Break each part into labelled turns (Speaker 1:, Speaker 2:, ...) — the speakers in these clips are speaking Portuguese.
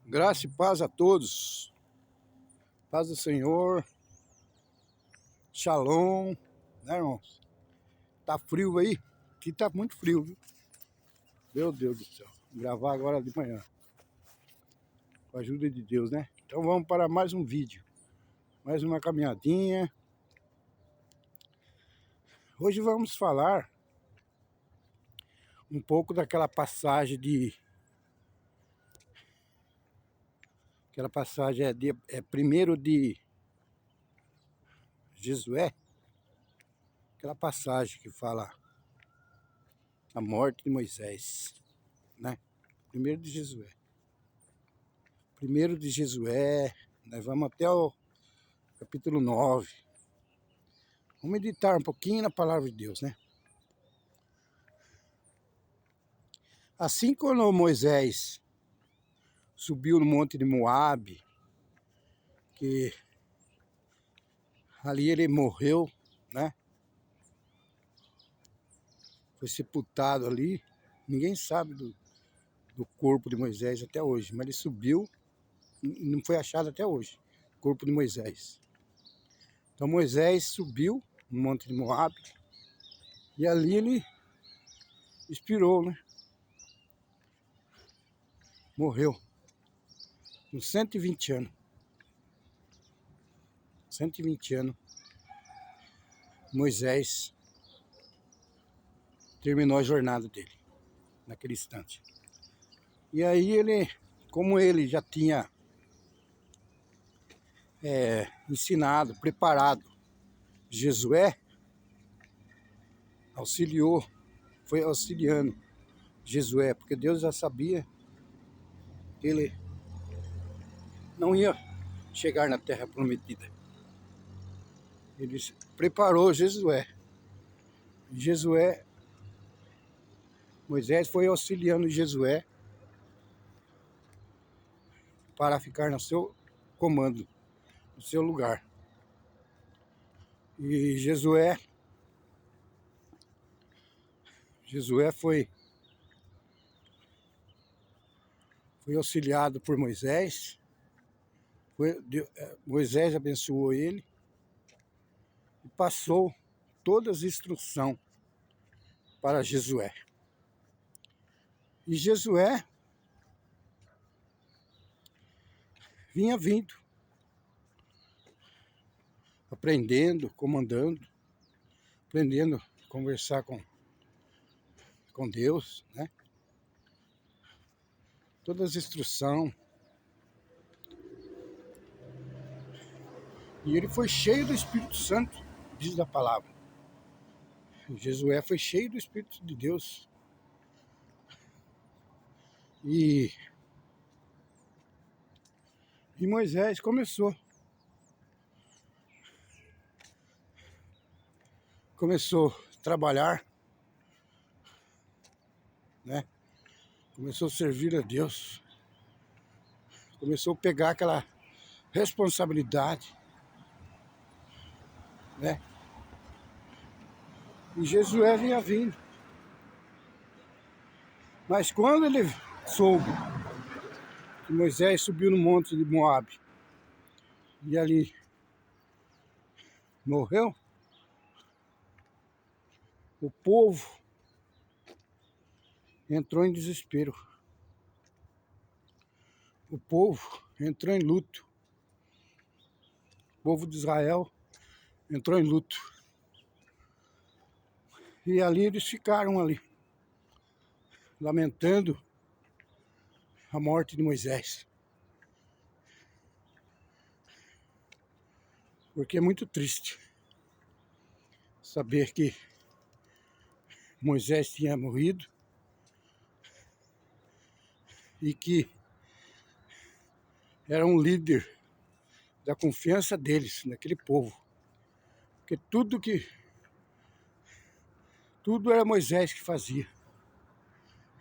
Speaker 1: Graça e paz a todos. Paz do Senhor. Shalom. Né, irmãos? Tá frio aí? Aqui tá muito frio, viu? Meu Deus do céu. Vou gravar agora de manhã. Com a ajuda de Deus, né? Então vamos para mais um vídeo. Mais uma caminhadinha. Hoje vamos falar um pouco daquela passagem de... Aquela passagem é primeiro de Josué. Aquela passagem que fala a morte de Moisés, né? Primeiro de Josué. Primeiro de Josué, nós vamos até o capítulo 9. Vamos meditar um pouquinho na palavra de Deus, né? Assim quando Moisés subiu no monte de Moabe, que ali ele morreu, né? Foi sepultado ali. Ninguém sabe do corpo de Moisés até hoje, mas ele subiu e não foi achado até hoje, o corpo de Moisés. Então Moisés subiu no monte de Moabe e ali ele expirou, né? Morreu com 120 anos. 120 anos. Moisés terminou a jornada dele naquele instante. E aí ele, como ele já tinha ensinado, preparado Josué, foi auxiliando Josué, porque Deus já sabia que ele não ia chegar na terra prometida. Ele preparou Josué. Moisés foi auxiliando Josué para ficar no seu comando, no seu lugar. E Josué foi auxiliado por Moisés. Moisés abençoou ele e passou todas as instruções para Josué. E Josué vinha vindo, aprendendo, comandando, aprendendo a conversar com Deus, né? Todas as instruções. E ele foi cheio do Espírito Santo, diz a palavra. Josué foi cheio do Espírito de Deus. E Moisés começou a trabalhar, né? Começou a servir a Deus. Começou a pegar aquela responsabilidade, né? E Josué vinha vindo. Mas quando ele soube que Moisés subiu no monte de Moabe e ali morreu, o povo entrou em desespero. O povo entrou em luto. O povo de Israel entrou em luto. E ali eles ficaram ali, lamentando a morte de Moisés. Porque é muito triste saber que Moisés tinha morrido e que era um líder da confiança deles, naquele povo. Porque tudo era Moisés que fazia.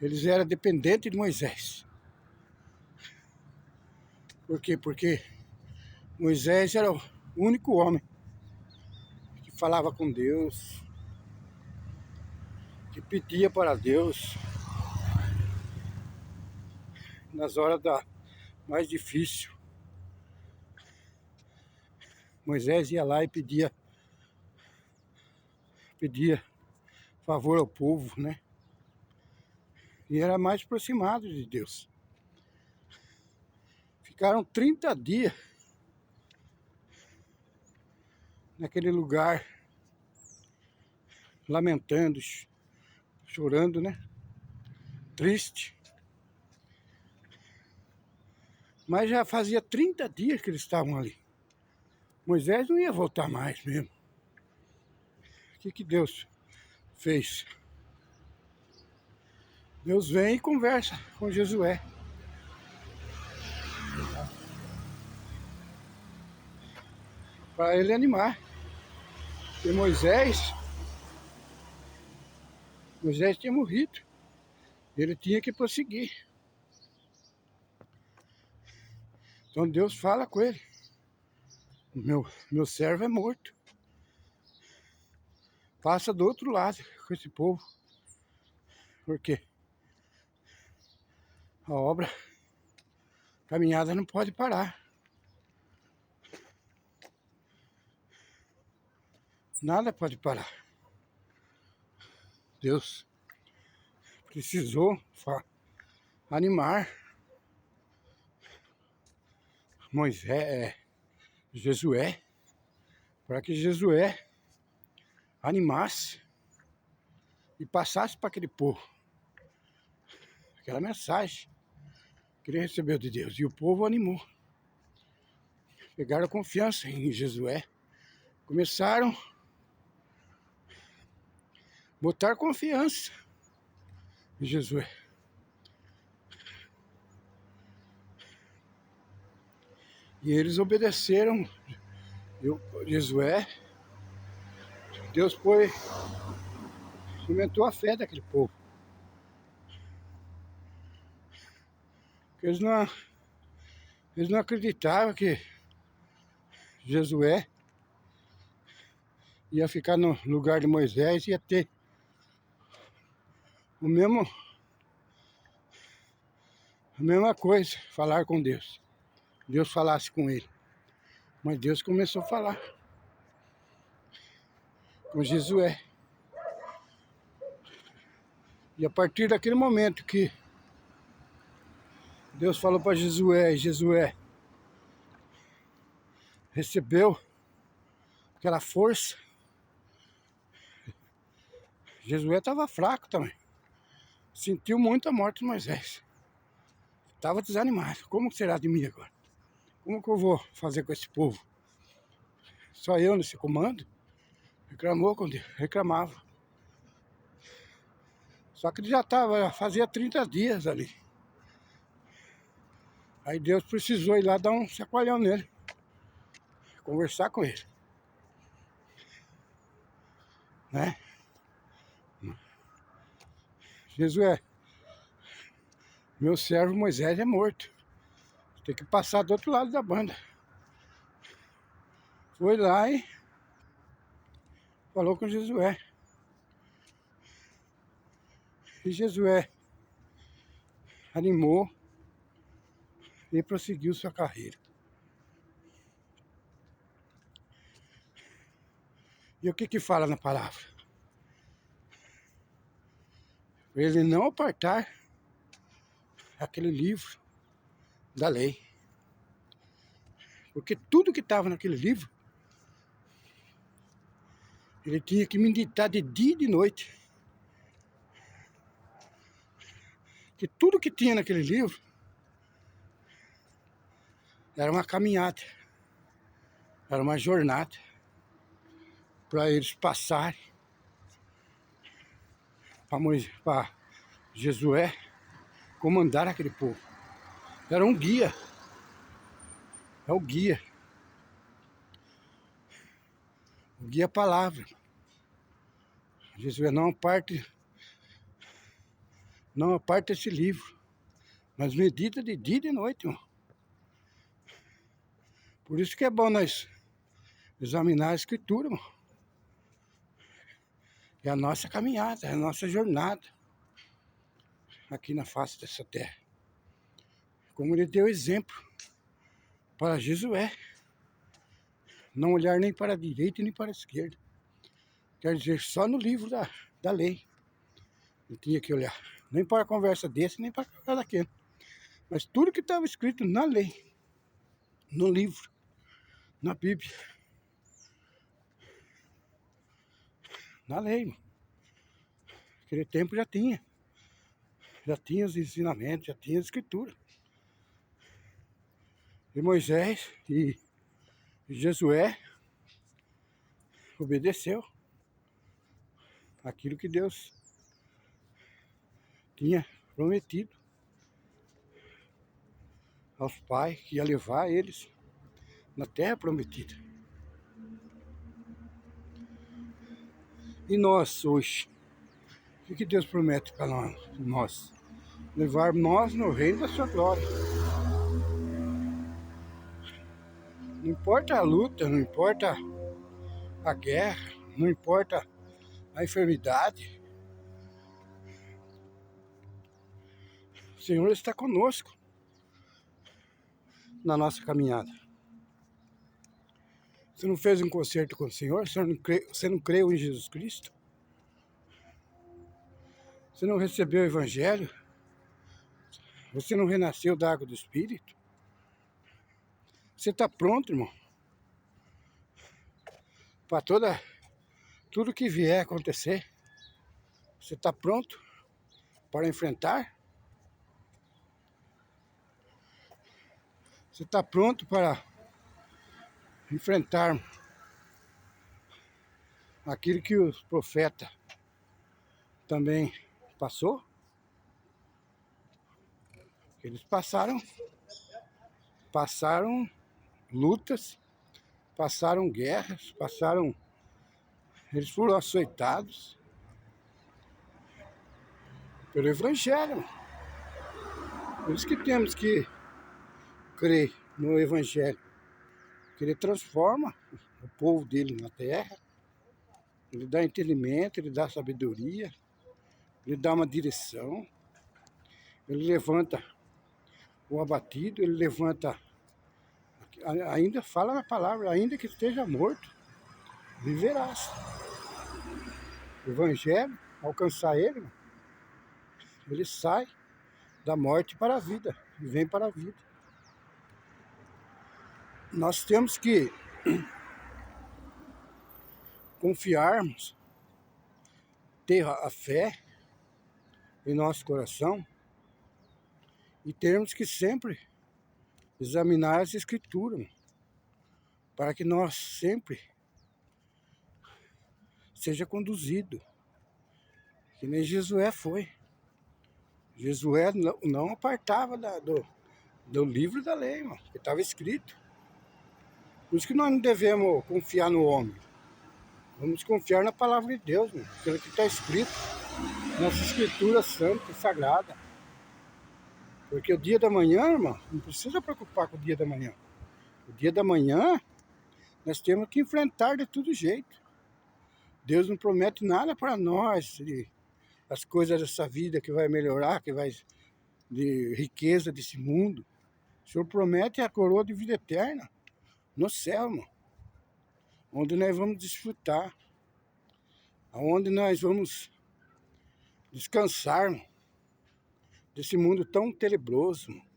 Speaker 1: Eles eram dependentes de Moisés. Por quê? Porque Moisés era o único homem que falava com Deus, que pedia para Deus nas horas mais difícil. Moisés ia lá e pedia favor ao povo, né? E era mais aproximado de Deus. Ficaram 30 dias naquele lugar, lamentando, chorando, né? Triste. Mas já fazia 30 dias que eles estavam ali. Moisés não ia voltar mais mesmo. O que Deus fez? Deus vem e conversa com Josué. Para ele animar. E Moisés tinha morrido. Ele tinha que prosseguir. Então Deus fala com ele. Meu servo é morto. Passa do outro lado com esse povo. Por quê? A obra, a caminhada não pode parar. Nada pode parar. Deus precisou animar Josué, para que Josué animasse e passasse para aquele povo aquela mensagem que ele recebeu de Deus. E o povo animou. Pegaram confiança em Josué. Começaram a botar confiança em Josué. E eles obedeceram Josué. Deus aumentou a fé daquele povo. Eles não acreditavam que Josué ia ficar no lugar de Moisés, ia ter a mesma coisa, falar com Deus. Deus falasse com ele. Mas Deus começou a falar com Josué. E a partir daquele momento que Deus falou para Josué recebeu aquela força. Josué estava fraco também. Sentiu muito a morte de Moisés. Estava desanimado. Como será de mim agora? Como que eu vou fazer com esse povo? Só eu nesse comando? Reclamou com Deus, reclamava. Só que ele fazia 30 dias ali. Aí Deus precisou ir lá dar um chacoalhão nele. Conversar com ele. Né? Josué, meu servo Moisés é morto. Tem que passar do outro lado da banda. Foi lá e falou com Josué. E Josué animou e prosseguiu sua carreira. E o que fala na palavra? Ele não apartar aquele livro da lei. Porque tudo que estava naquele livro, ele tinha que meditar de dia e de noite. Que tudo que tinha naquele livro era uma caminhada, era uma jornada para eles passarem para Josué comandar aquele povo. Era um guia. É o guia. O guia palavra. Josué não aparte esse livro, mas medita de dia e de noite, irmão. Por isso que é bom nós examinar a escritura, irmão. É a nossa caminhada, é a nossa jornada aqui na face dessa terra. como ele deu exemplo para Josué, não olhar nem para a direita nem para a esquerda. Quer dizer, só no livro da lei ele tinha que olhar. Nem para a conversa desse, nem para a conversa daquele. Mas tudo que estava escrito na lei, no livro, na Bíblia, na lei, mano. Naquele tempo já tinha os ensinamentos, já tinha a escritura. E Moisés e Josué obedeceu aquilo que Deus tinha prometido aos pais, que ia levar eles na terra prometida. E nós hoje, o que Deus promete para nós? Levar nós no reino da sua glória. Não importa a luta, não importa a guerra, não importa a enfermidade. O Senhor está conosco na nossa caminhada. Você não fez um concerto com o Senhor? Você não creu em Jesus Cristo? Você não recebeu o Evangelho? Você não renasceu da água do Espírito? Você está pronto, irmão? Para tudo que vier acontecer? Você está pronto para enfrentar? Você está pronto para enfrentar aquilo que os profetas também passou? Eles passaram lutas, passaram guerras, eles foram açoitados pelo Evangelho. Por isso que temos que crer no Evangelho, que ele transforma o povo dele na terra, ele dá entendimento, ele dá sabedoria, ele dá uma direção, ele levanta o abatido, ele levanta, ainda fala na palavra, ainda que esteja morto, viverás. O Evangelho, alcançar ele sai da morte para a vida, e vem para a vida. Nós temos que confiarmos, ter a fé em nosso coração e termos que sempre examinar as Escrituras, para que nós sempre seja conduzido, que nem Josué foi. Josué não apartava do livro da lei, mano, que estava escrito. Por isso que nós não devemos confiar no homem. Vamos confiar na palavra de Deus, mano, aquilo que está escrito, nossa Escritura santa e sagrada. Porque o dia da manhã, irmão, não precisa preocupar com o dia da manhã. O dia da manhã, nós temos que enfrentar de todo jeito. Deus não promete nada para nós, as coisas dessa vida que vai melhorar, que vai de riqueza desse mundo. O Senhor promete a coroa de vida eterna no céu, irmão, onde nós vamos desfrutar, onde nós vamos descansar, irmão, desse mundo tão tenebroso, irmão,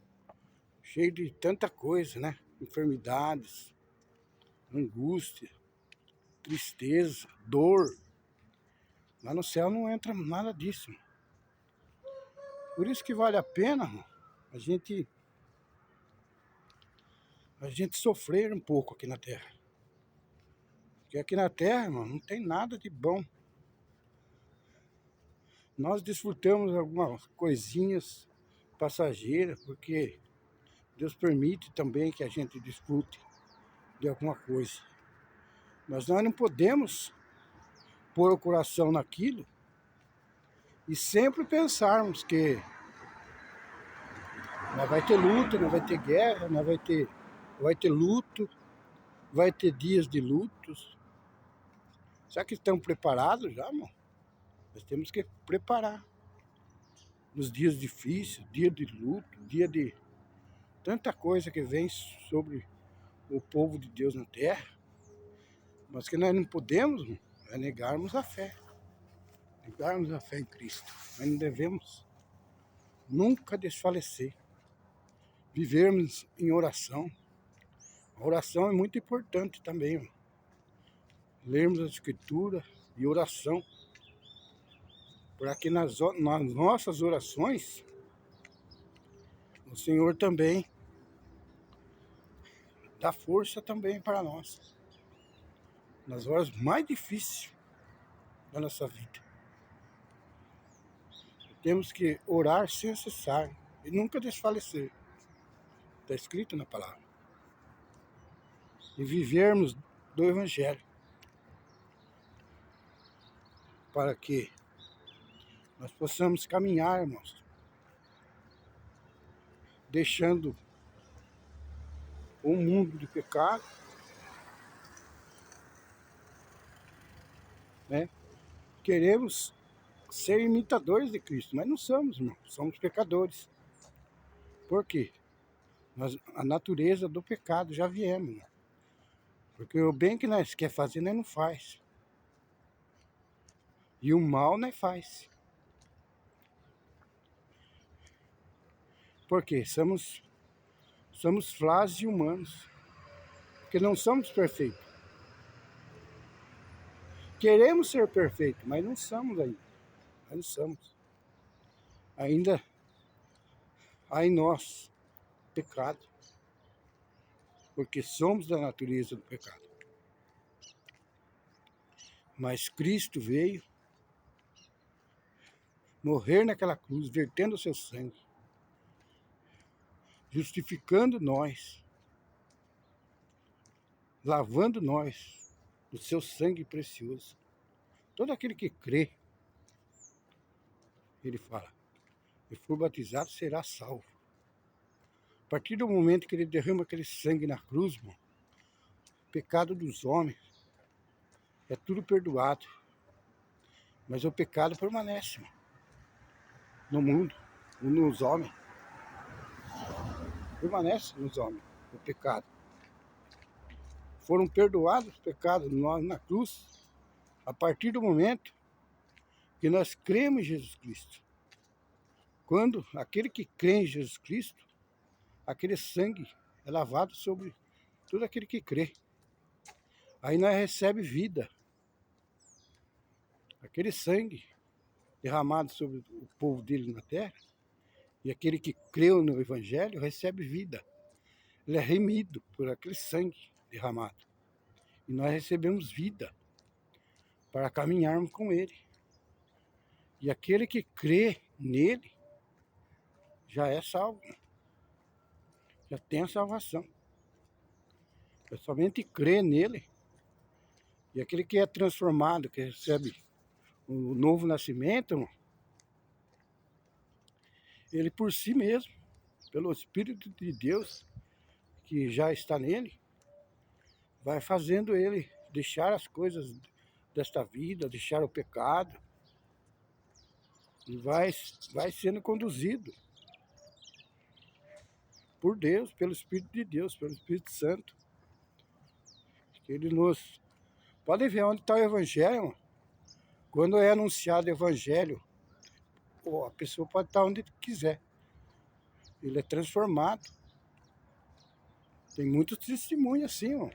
Speaker 1: cheio de tanta coisa, né? Enfermidades, angústia, tristeza, dor. Lá no céu não entra nada disso, irmão. Por isso que vale a pena, irmão, a gente sofrer um pouco aqui na Terra. Porque aqui na Terra, irmão, não tem nada de bom. Nós desfrutamos algumas coisinhas passageiras, porque Deus permite também que a gente desfrute de alguma coisa. Mas nós não podemos pôr o coração naquilo e sempre pensarmos que nós vai ter luta, nós vai ter guerra, vai ter luto, vai ter dias de lutos. Será que estão preparados já, irmão? Nós temos que preparar nos dias difíceis, dia de luto, dia de tanta coisa que vem sobre o povo de Deus na terra, mas que nós não podemos é negarmos a fé. Negarmos a fé em Cristo. Nós não devemos nunca desfalecer. Vivermos em oração. A oração é muito importante também. Lermos a Escritura e oração. Para que nas nossas orações, o Senhor também dá força também para nós. Nas horas mais difíceis da nossa vida. Temos que orar sem cessar e nunca desfalecer. Está escrito na palavra. E vivermos do Evangelho. Para que nós possamos caminhar, irmãos, deixando o mundo do pecado, né? Queremos ser imitadores de Cristo, mas não somos, irmão. Somos pecadores. Por quê? A natureza do pecado já viemos, né? Porque o bem que nós quer fazer, nós não faz. E o mal nós faz. Por quê? Somos frágeis humanos. Porque não somos perfeitos. Queremos ser perfeitos, mas não somos ainda. Nós não somos. Ainda há em nós pecado. Porque somos da natureza do pecado. Mas Cristo veio morrer naquela cruz, vertendo o seu sangue, justificando nós, lavando nós do seu sangue precioso. Todo aquele que crê, ele fala, e for batizado será salvo. A partir do momento que ele derrama aquele sangue na cruz, irmão, o pecado dos homens é tudo perdoado. Mas o pecado permanece, irmão, no mundo, nos homens. Permanece nos homens o pecado. Foram perdoados os pecados nós na cruz a partir do momento que nós cremos em Jesus Cristo. Quando aquele que crê em Jesus Cristo, aquele sangue é lavado sobre todo aquele que crê. Aí nós recebemos vida. Aquele sangue derramado sobre o povo dele na terra, e aquele que creu no Evangelho recebe vida. Ele é remido por aquele sangue derramado. E nós recebemos vida para caminharmos com ele. E aquele que crê nele já é salvo. Já tem a salvação. É somente crer nele. E aquele que é transformado, que recebe o novo nascimento, ele por si mesmo, pelo Espírito de Deus que já está nele, vai fazendo ele deixar as coisas desta vida, deixar o pecado, e vai sendo conduzido por Deus, pelo Espírito de Deus, pelo Espírito Santo. Ele nos... Pode ver onde está o Evangelho, quando é anunciado o Evangelho, a pessoa pode estar onde quiser. Ele é transformado. Tem muitos testemunhos assim, ó.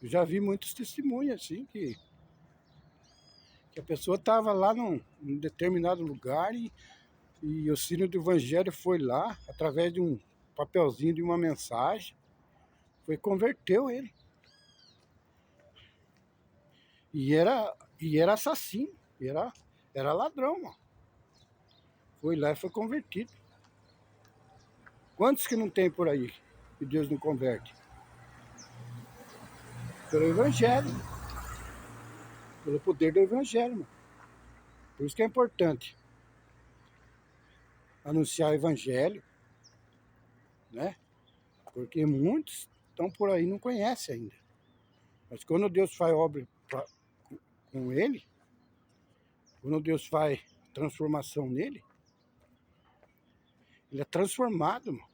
Speaker 1: Eu já vi muitos testemunhos assim, que a pessoa estava lá num determinado lugar e o sino do Evangelho foi lá, através de um papelzinho, de uma mensagem, converteu ele. E era assassino, era ladrão, mano. Foi lá e foi convertido. Quantos que não tem por aí que Deus não converte? Pelo Evangelho. Pelo poder do Evangelho, mano. Por isso que é importante anunciar o Evangelho, né? Porque muitos estão por aí e não conhecem ainda. Mas quando Deus faz obra com ele, quando Deus faz transformação nele, ele é transformado, mano.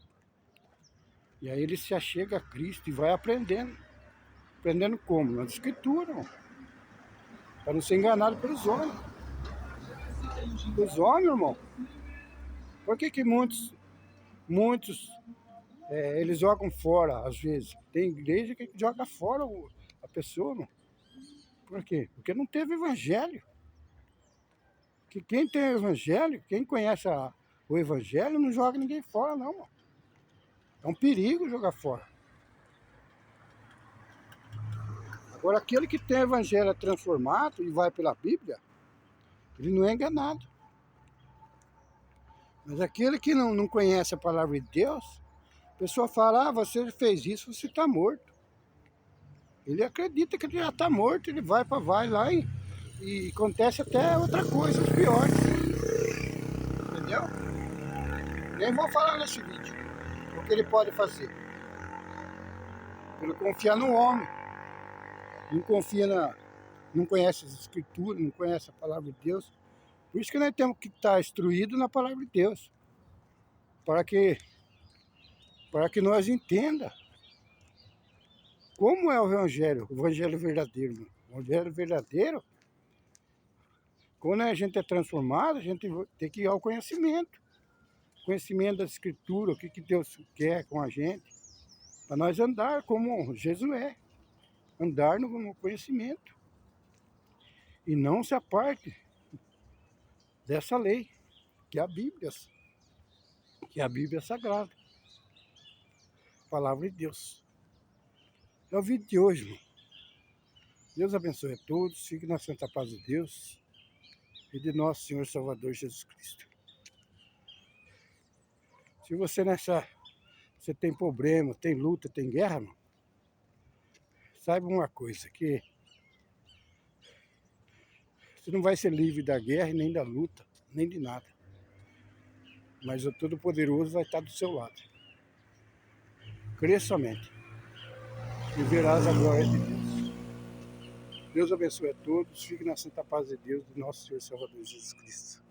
Speaker 1: E aí ele se achega a Cristo e vai aprendendo. Aprendendo como? Nas escrituras, para não ser enganado pelos homens. Os homens, irmão. Por que muitos eles jogam fora, às vezes? Tem igreja que joga fora a pessoa, irmão. Por quê? Porque não teve evangelho. Que quem tem evangelho, quem conhece o evangelho, não joga ninguém fora, não, irmão. É um perigo jogar fora. Agora, aquele que tem o evangelho transformado e vai pela Bíblia, ele não é enganado. Mas aquele que não conhece a palavra de Deus, a pessoa fala, você fez isso, você está morto. Ele acredita que ele já está morto, ele vai lá e acontece até outra coisa, piores. Entendeu? Nem vou falar nesse vídeo o que ele pode fazer. Ele confia no homem, não conhece as escrituras, não conhece a palavra de Deus. Por isso que nós temos que estar instruídos na palavra de Deus, para que nós entenda como é o evangelho verdadeiro. O evangelho verdadeiro, quando a gente é transformado, a gente tem que ir ao conhecimento da escritura, o que Deus quer com a gente, para nós andar como Jesus é, andar no conhecimento e não se aparte dessa lei, que é a Bíblia sagrada, a palavra de Deus. É o vídeo de hoje, irmão. Deus abençoe a todos, fique na santa paz de Deus e de nosso Senhor Salvador Jesus Cristo. Se você tem problema, tem luta, tem guerra, irmão, saiba uma coisa, que você não vai ser livre da guerra, nem da luta, nem de nada. Mas o Todo-Poderoso vai estar do seu lado. Crê somente e verás a glória de Deus. Deus abençoe a todos, fique na santa paz de Deus, do nosso Senhor Salvador Jesus Cristo.